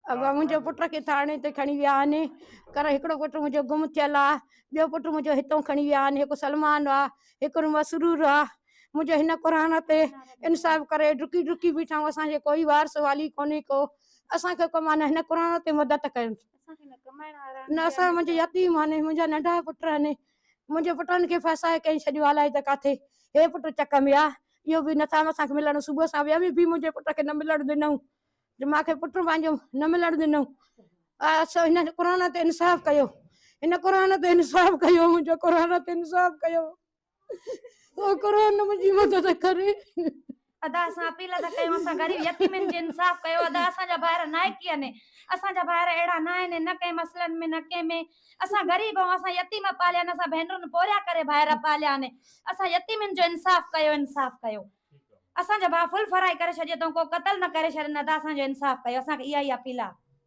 अगवा मुंहिंजो पुट खे थाणे ते खणी विया आहिनि कर हिकिड़ो पुटु मुंहिंजो गुम थियल आहे ॿियो पुटु मुंहिंजो हितां खणी विया आहिनि हिकु सलमान आहे हिकिड़ो मसरूर आहे मुंहिंजो हिन क़ुर ते इंसाफ़ करे डुकी डुकी बीठा आहियूं असांखे कोई वारस वाली कोन्हे को असांखे को माना हिन क़ुर ते मदद कयो न असां मुंहिंजे यतीम आहिनि मुंहिंजा नंढा पुट आहिनि मुंहिंजे पुटनि खे फसाए कई छॾियो अलाए त किथे हे पुटु चक में आहे इहो बि नथा असांखे मिलणु सुबुह सां वियमि बि मुंहिंजे पुट खे न मिलणु ॾिनऊं मूंखे पुटु पंहिंजो न मिलणु ॾिनऊं असां हिन क़ुर ते इंसाफ़ कयो हिन क़ुर ते इंसाफ़ कयो मुंहिंजो क़ुर ते इंसाफ़ कयो क़ुर मुंहिंजी मदद करे अदा असां अपील था कयूं असां गरीब यतीमनि जो इंसाफ़ कयो अदा असांजा ॿार नाइकी आहिनि असांजा ॿार अहिड़ा न आहिनि न कंहिं मसइलनि में न कंहिं में असां गरीब आहियूं असां यतीम पालिया आहिनि असां भेनरुनि पोरिया करे ॿाहिरि पालिया आहिनि असां यतीमनि जो इंसाफ़ कयो असांजा भाउ फुल फराई करे छॾियो अथऊं को क़तल न करे छॾनि अदा असांजो इंसाफ़ कयो असांखे इहा ई अपील आहे